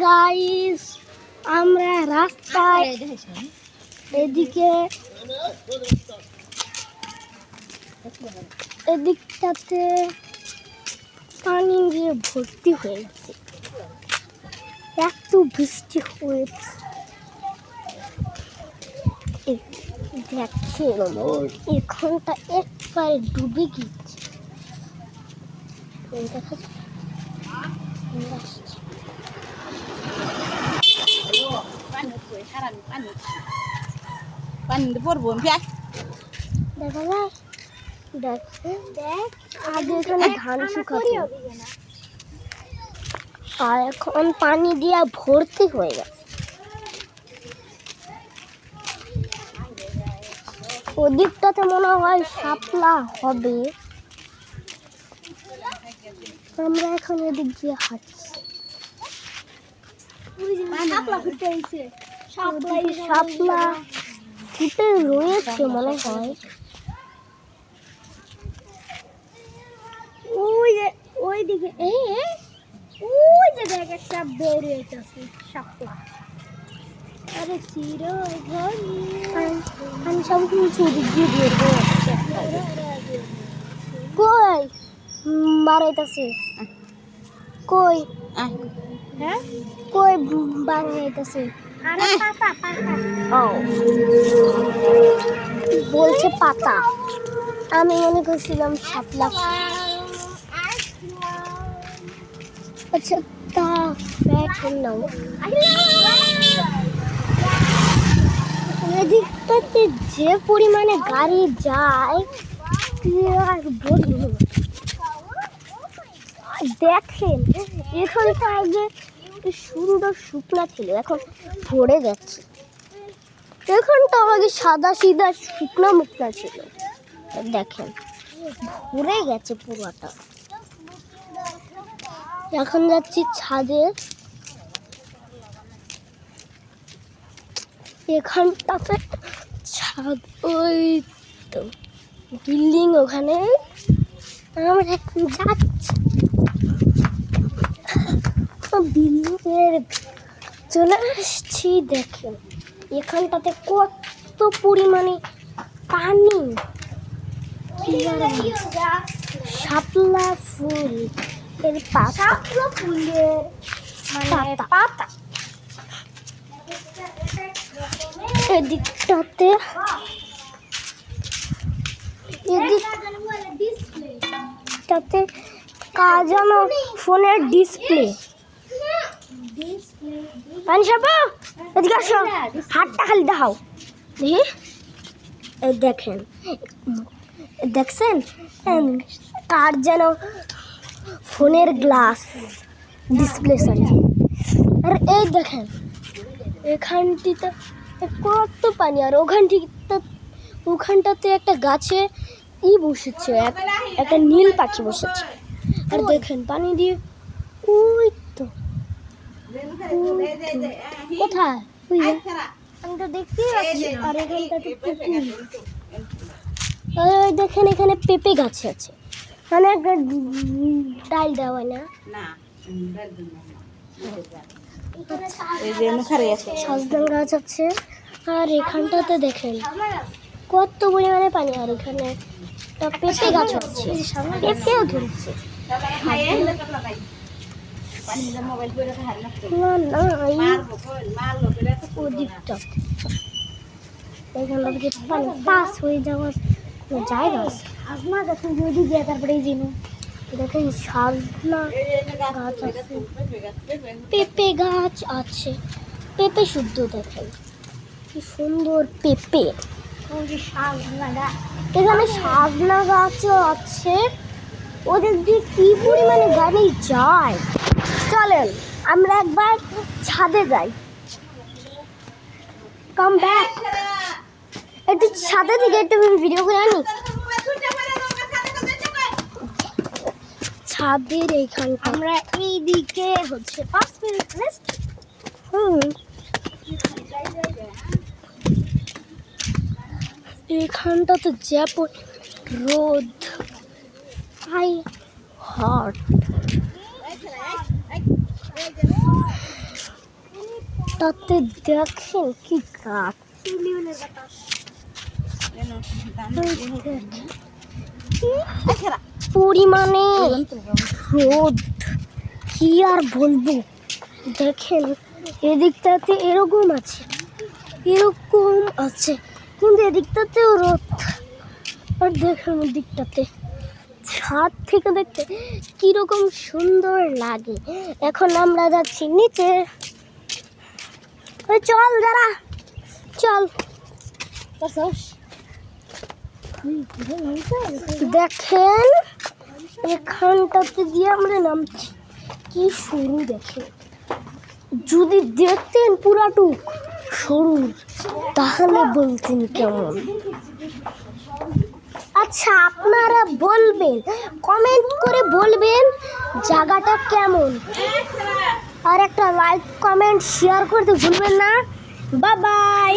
Guys, আমরা রাস্তায় এদিকটাতে পানি দিয়ে ভর্তি হয়ে গেছে, এত বৃষ্টি হয়েছে। দেখছেন এখানটা একবারে ডুবে গিয়েছে। দেখা যায় আগে এখানে ধান শুকাতো, আর এখন পানি দিয়ে ভর্তি হয়ে গেছে। ওদিকটাতে মনে হয় শাপলা হবে। আমরা এখন এদিক দিয়ে হাঁটছি। শাপলা ফুটে রয়েছে মনে হয়। ওইদিকে ওই যে দেখ একটা বের হইতেছে শাপলা। আরে আমি সব কিছু ওদিক দিয়ে বের হয়ে যাচ্ছে। কই বাড়াইতেছে, কই হ্যাঁ কই বাড়াইতেছে, বলছে পাতা। আমি মনে করছিলাম শাপলা। আচ্ছা তা নাও। এদিকটাতে যে পরিমাণে গাড়ি যায় আর বলবো। দেখেন এখানটা আগে সুন্দর শুকনা ছিল, এখন ভরে যাচ্ছে। এখানটা আগে সাদা সিধা শুকনা মুকনা ছিল, দেখেন ভরে গেছে পুরোটা। এখন যাচ্ছি ছাদে। এখানটাতে ছাদ, ওই তো বিল্ডিং, ওখানে আমরা এখন যাচ্ছি। বিল্ডিংয়ের চলে আসছি। দেখেন এখানটাতে কত পরিমাণে পানি। শাপলা ফুল এর পাতা, ফুলের পাতা। এদিকটাতে কাজ জানো ফোনের ডিসপ্লে। এদিকে আসো, হাতটা খালি দেখাও দেখি। দেখেন দেখছেন কার যেন ফোনের গ্লাস ডিসপ্লে, সরি। আর এই দেখেন এখানটিতে কত পানি, আর ওখানটাতে একটা গাছে বসেছে, একটা নীল পাখি বসেছে। আর দেখেন পানি দিয়ে ওই তো কোথায় আমি তো দেখতেই পাচ্ছি। আর এখানটাতে দেখেন এখানে পেঁপে গাছ আছে, মানে একটা ডাল দেওয়া না, সজনা গাছ আছে। আর এখানটাতে দেখেন কত পরিমাণে পানি। আর এখানে পেঁপে গাছ আছে, পেঁপেও ধরছে। পাস হয়ে যাওয়ার জায়গা আছে। তারপরে দেখেন সজনা গাছ আছে, পেঁপে গাছ আছে, পেঁপে শুদ্ধ। দেখেন কি সুন্দর পেঁপে। এখানে সজনা গাছও আছে। ওদের দিয়ে কি পরিমাণে গাড়ি যায়। চলেন আমরা একবার ছাদে যাই। Come back. একটু ছাদে থেকে একটু ভিডিও করে আনি। ছাদের এইখানে আমরা এইদিকে হচ্ছে 5 মিনিট রেস্ট। এখানটা তো জ্যাপন রোদ, আই হট। এখানটাতে দেখেন কি গাছ, পরিমাণে রোদ, কি আর বলবো। দেখেন এদিকটাতে এরকম আছে, কিন্তু এদিকটাতেও রোদ। আর দেখেন ওদিকটাতে ছাদ থেকে দেখতে কিরকম সুন্দর লাগে। এখন আমরা যাচ্ছি নিচে। চল যারা, চল। দেখেন এখানটাতে দিয়ে আমরা নামছি, কি সরু দেখেন। যদি দেখতেন পুরাটুক সরু তাহলে বলতেন কেমন। আচ্ছা আপনারা বলবেন, কমেন্ট করে বলবেন জায়গাটা কেমন। আর একটা লাইক কমেন্ট শেয়ার করতে ভুলবেন না। Bye bye.